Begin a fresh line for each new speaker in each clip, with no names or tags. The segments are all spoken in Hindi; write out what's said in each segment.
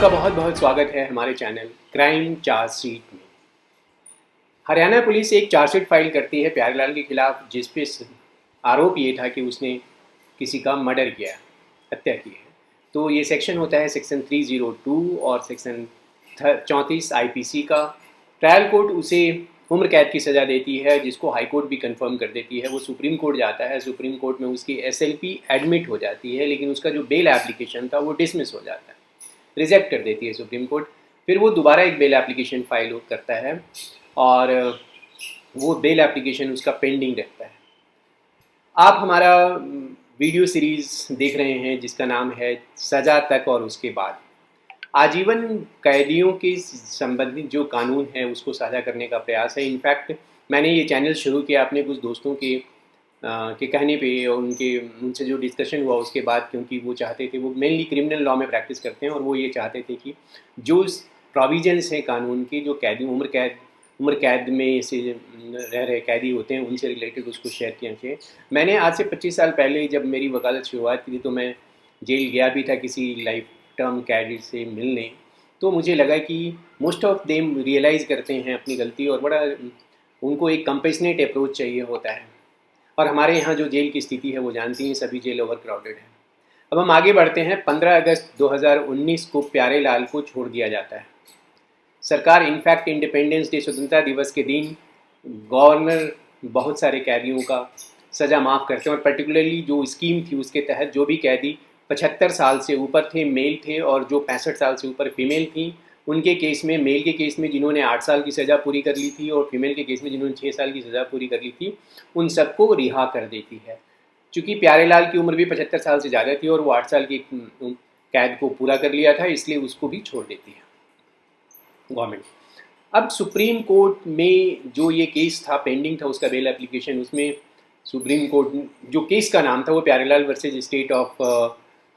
सबका बहुत बहुत स्वागत है हमारे चैनल क्राइम चार्जशीट में। हरियाणा पुलिस एक चार्जशीट फाइल करती है प्यारेलाल के खिलाफ, जिस पे आरोप ये था कि उसने किसी का मर्डर किया, हत्या की है। तो ये सेक्शन होता है सेक्शन 302 और सेक्शन 34 आईपीसी का। ट्रायल कोर्ट उसे उम्र कैद की सज़ा देती है, जिसको हाई कोर्ट भी कंफर्म कर देती है। वो सुप्रीम कोर्ट जाता है, सुप्रीम कोर्ट में उसकी एसएलपी एडमिट हो जाती है, लेकिन उसका जो बेल एप्लीकेशन था वो डिसमिस हो जाता है, रिजेक्ट कर देती है सुप्रीम कोर्ट। फिर वो दोबारा एक बेल एप्लीकेशन फाइल करता है और वो बेल एप्लीकेशन उसका पेंडिंग रहता है। आप हमारा वीडियो सीरीज़ देख रहे हैं जिसका नाम है सज़ा तक और उसके बाद। आजीवन कैदियों के संबंधित जो कानून है उसको साझा करने का प्रयास है। इनफैक्ट मैंने ये चैनल शुरू किया अपने कुछ दोस्तों के कहने पे और उनसे जो डिस्कशन हुआ उसके बाद, क्योंकि वो चाहते थे, वो मेनली क्रिमिनल लॉ में प्रैक्टिस करते हैं और वो ये चाहते थे कि जो प्रोविजंस हैं कानून की, जो कैदी उम्र कैद में से रह रहे कैदी होते हैं उनसे रिलेटेड उसको शेयर किया चाहिए। मैंने आज से 25 साल पहले जब मेरी वकालत शुरुआत की थी तो मैं जेल गया भी था किसी लाइफ टर्म कैदी से मिलने। तो मुझे लगा कि मोस्ट ऑफ देम रियलाइज़ करते हैं अपनी गलती और बड़ा उनको एक कंपेशनेट अप्रोच चाहिए होता है। और हमारे यहाँ जो जेल की स्थिति है वो जानती हैं, सभी जेल ओवर क्राउडेड है। अब हम आगे बढ़ते हैं। 15 अगस्त 2019 को प्यारेलाल को छोड़ दिया जाता है। सरकार इनफैक्ट इंडिपेंडेंस डे, स्वतंत्रता दिवस के दिन गवर्नर बहुत सारे कैदियों का सज़ा माफ़ करते हैं और पर्टिकुलरली जो स्कीम थी उसके तहत जो भी कैदी 75 साल से ऊपर थे मेल थे और जो 65 साल से ऊपर फीमेल थी, उनके केस में, मेल के केस में जिन्होंने 8 साल की सज़ा पूरी कर ली थी और फीमेल के केस में जिन्होंने 6 साल की सज़ा पूरी कर ली थी, उन सबको रिहा कर देती है। चूँकि प्यारेलाल की उम्र भी 75 साल से ज़्यादा थी और वो 8 साल की कैद को पूरा कर लिया था, इसलिए उसको भी छोड़ देती है गवर्नमेंट। अब सुप्रीम कोर्ट में जो ये केस था पेंडिंग था उसका बेल एप्लीकेशन, उसमें सुप्रीम कोर्ट जो केस का नाम था वो Pyarelal versus state of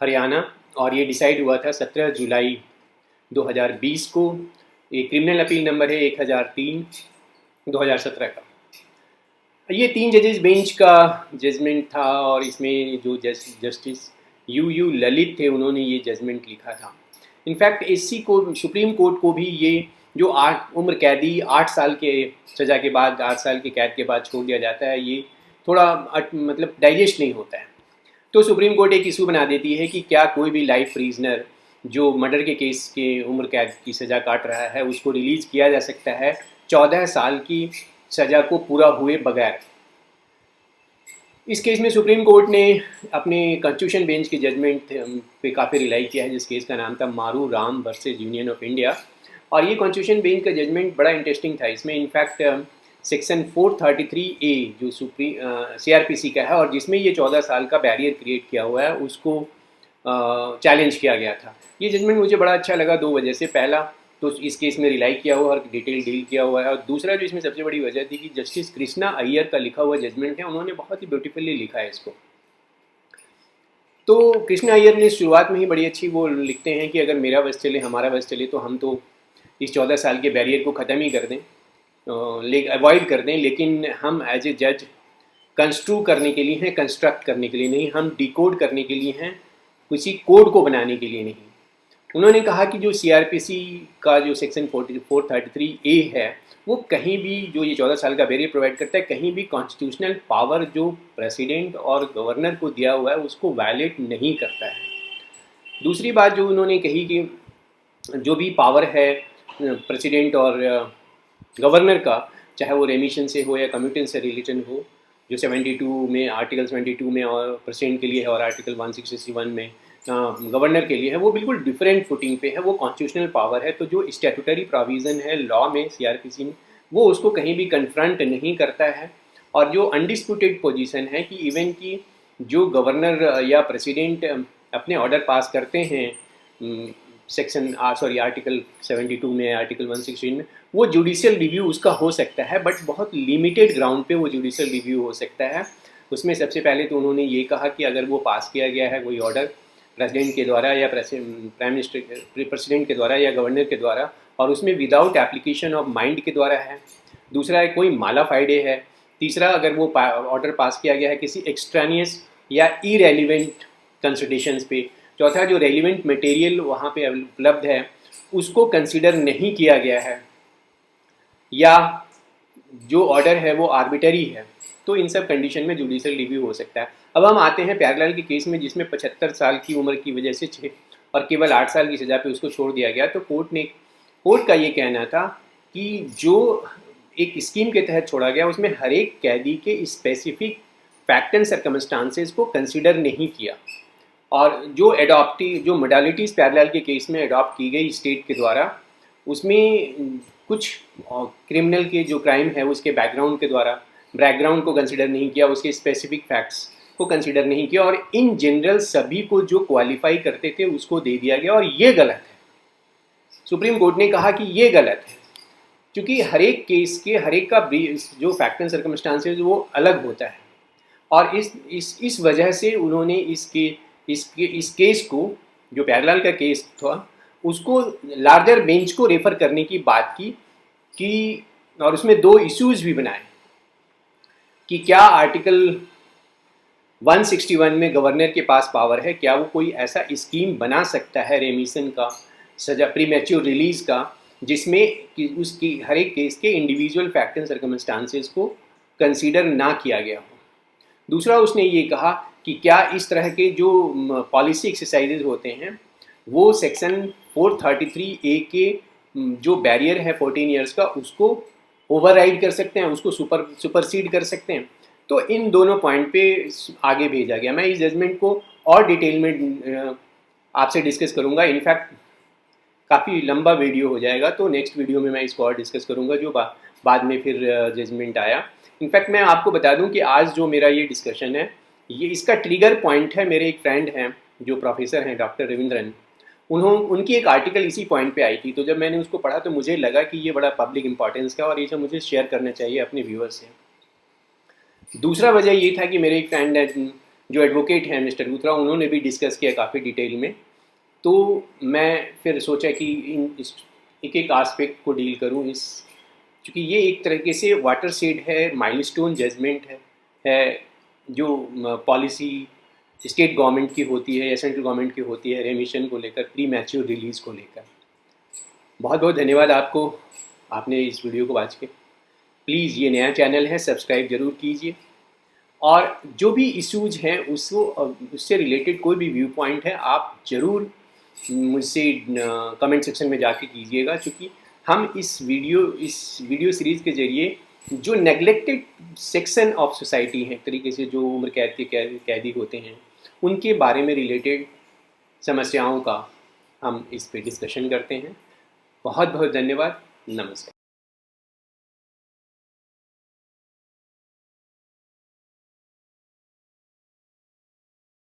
Haryana, और ये डिसाइड हुआ था 17 जुलाई 2020 को। ये क्रिमिनल अपील नंबर है 1003 2017 का। ये 3 जजेस बेंच का जजमेंट था और इसमें जो जस्टिस यू ललित थे उन्होंने ये जजमेंट लिखा था। इनफैक्ट एससी को, सुप्रीम कोर्ट को भी ये जो उम्र कैदी 8 साल के सज़ा के बाद, 8 साल की कैद के बाद छोड़ दिया जाता है, ये थोड़ा मतलब डाइजेस्ट नहीं होता है। तो सुप्रीम कोर्ट एक इशू बना देती है कि क्या कोई भी लाइफ प्रिजनर जो मर्डर के केस के उम्र कैद की सज़ा काट रहा है उसको रिलीज़ किया जा सकता है 14 साल की सज़ा को पूरा हुए बगैर। इस केस में सुप्रीम कोर्ट ने अपने कॉन्स्टिट्यूशन बेंच के जजमेंट पे काफ़ी रिलाई किया है, जिस केस का नाम था मारू Ram versus union of India. और ये कॉन्स्टिट्यूशन बेंच का जजमेंट बड़ा इंटरेस्टिंग था। इसमें इनफैक्ट सेक्शन 433A जो CRPC का है और जिसमें ये 14 साल का बैरियर क्रिएट किया हुआ है उसको चैलेंज किया गया था। ये जजमेंट मुझे बड़ा अच्छा लगा 2 वजह से। पहला तो इस केस में रिलाई किया हुआ और डिटेल डील किया हुआ है, और दूसरा जो इसमें सबसे बड़ी वजह थी कि जस्टिस कृष्णा अय्यर का लिखा हुआ जजमेंट है, उन्होंने बहुत ही ब्यूटीफुली लिखा है इसको। तो कृष्णा अय्यर ने शुरुआत में ही बड़ी अच्छी वो लिखते हैं कि अगर मेरा बस चले, हमारा बस चले, तो हम तो इस 14 साल के बैरियर को ख़त्म ही कर दें, अवॉइड कर दें, लेकिन हम एज ए जज कंस्ट्रू करने के लिए हैं, कंस्ट्रक्ट करने के लिए नहीं, हम डिकोड करने के लिए हैं, किसी कोड को बनाने के लिए नहीं। उन्होंने कहा कि जो CRPC का जो सेक्शन 433A है वो कहीं भी, जो ये 14 साल का बैरियर प्रोवाइड करता है, कहीं भी कॉन्स्टिट्यूशनल पावर जो प्रेसिडेंट और गवर्नर को दिया हुआ है उसको वायलेट नहीं करता है। दूसरी बात जो उन्होंने कही कि जो भी पावर है प्रेसिडेंट और गवर्नर का, चाहे वो रेमिशन से हो या कम्यूटेशन से रिलेटेड हो, जो 72 में, आर्टिकल 72 में और प्रेसिडेंट के लिए है और आर्टिकल 161 में गवर्नर के लिए है, वो बिल्कुल डिफरेंट फुटिंग पे है, वो कॉन्स्टिट्यूशनल पावर है। तो जो स्टैट्यूटरी प्रोविज़न है लॉ में, CRPC में, वो उसको कहीं भी कन्फ्रंट नहीं करता है। और जो अनडिस्प्यूटेड पोजीशन है कि इवन कि जो गवर्नर या प्रेसिडेंट अपने ऑर्डर पास करते हैं आर्टिकल 72 में, आर्टिकल 116 में, वो जुडिशियल रिव्यू उसका हो सकता है, बट बहुत लिमिटेड ग्राउंड पे वो जुडिशियल रिव्यू हो सकता है। उसमें सबसे पहले तो उन्होंने ये कहा कि अगर वो पास किया गया है कोई ऑर्डर प्रेसिडेंट के द्वारा या प्राइम मिनिस्टर, प्रेसिडेंट के द्वारा या गवर्नर के द्वारा, और उसमें विदाउट एप्लीकेशन ऑफ माइंड के द्वारा है। दूसरा है कोई मालाफाइडे है। तीसरा, अगर वो ऑर्डर पास किया गया है किसी एक्सट्रानियस या इरेलीवेंट कंसिडरेशंस पे। चौथा, जो रेलिवेंट मटेरियल वहाँ पे उपलब्ध है उसको कंसिडर नहीं किया गया है या जो ऑर्डर है वो आर्बिटरी है, तो इन सब कंडीशन में जुडिशियल रिव्यू हो सकता है। अब हम आते हैं प्यारेलाल के केस में, जिसमें 75 साल की उम्र की वजह से 6 और केवल 8 साल की सज़ा पे उसको छोड़ दिया गया। तो कोर्ट का ये कहना था कि जो एक स्कीम के तहत छोड़ा गया उसमें हर एक कैदी के स्पेसिफिक फैक्ट एंड सर्कमस्टांसेस को कंसिडर नहीं किया, और जो मोडालिटीज़ प्यारेलाल के केस में अडॉप्ट की गई स्टेट के द्वारा, उसमें कुछ क्रिमिनल के जो क्राइम है उसके बैकग्राउंड को कंसिडर नहीं किया, उसके स्पेसिफिक फैक्ट्स को कंसिडर नहीं किया, और इन जनरल सभी को जो क्वालिफाई करते थे उसको दे दिया गया, और ये गलत है। सुप्रीम कोर्ट ने कहा कि ये गलत है, क्योंकि हर एक केस के हर एक का जो फैक्ट एंड सर्कमस्टांसेस वो अलग होता है, और इस वजह से उन्होंने इस केस को, जो प्यारेलाल का केस था, उसको लार्जर बेंच को रेफर करने की बात की और उसमें 2 इश्यूज भी बनाए कि क्या आर्टिकल 161 में गवर्नर के पास पावर है, क्या वो कोई ऐसा स्कीम बना सकता है रेमिशन का, सजा प्रीमैच्योर रिलीज़ का, जिसमें कि उसकी हर एक केस के इंडिविजुअल फैक्ट एंड सर्कमस्टांसेस को कंसीडर ना किया गया हो। दूसरा, उसने ये कहा कि क्या इस तरह के जो पॉलिसी एक्सरसाइजेज होते हैं वो सेक्शन 433A के जो बैरियर है 14 इयर्स का, उसको ओवरराइड कर सकते हैं, उसको सुपरसीड कर सकते हैं। तो इन दोनों पॉइंट पे आगे भेजा गया। मैं इस जजमेंट को और डिटेल में आपसे डिस्कस करूंगा। इनफैक्ट काफ़ी लंबा वीडियो हो जाएगा, तो नेक्स्ट वीडियो में मैं इसको और डिस्कस करूंगा जो बाद में फिर जजमेंट आया। इनफैक्ट मैं आपको बता दूं कि आज जो मेरा ये डिस्कशन है, ये इसका ट्रिगर पॉइंट है, मेरे एक फ्रेंड हैं जो प्रोफेसर हैं, डॉक्टर रविंद्रन, उनकी एक आर्टिकल इसी पॉइंट पे आई थी। तो जब मैंने उसको पढ़ा तो मुझे लगा कि ये बड़ा पब्लिक इंपॉर्टेंस का और ये सब मुझे शेयर करना चाहिए अपने व्यूअर्स से। दूसरा वजह ये था कि मेरे एक फ्रेंड है जो एडवोकेट हैं, मिस्टर लूथरा, उन्होंने भी डिस्कस किया काफ़ी डिटेल में। तो मैं फिर सोचा कि इस एक आस्पेक्ट को डील करूँ, क्योंकि ये एक तरीके से वाटरशेड है, माइलस्टोन जजमेंट है जो पॉलिसी स्टेट गवर्नमेंट की होती है या सेंट्रल गवर्नमेंट की होती है रेमिशन को लेकर, प्री मैच्योर रिलीज़ को लेकर। बहुत बहुत धन्यवाद आपको, आपने इस वीडियो को वॉच किया। प्लीज़, ये नया चैनल है, सब्सक्राइब ज़रूर कीजिए, और जो भी इश्यूज हैं उससे रिलेटेड कोई भी व्यू पॉइंट है आप ज़रूर मुझसे कमेंट सेक्शन में जाके कीजिएगा, क्योंकि हम इस वीडियो सीरीज़ के ज़रिए जो नेग्लेक्टेड सेक्शन ऑफ सोसाइटी है, एक तरीके से जो उम्र कैद के कैदी होते हैं, उनके बारे में रिलेटेड समस्याओं का हम इस पे डिस्कशन करते हैं। बहुत बहुत धन्यवाद। नमस्कार।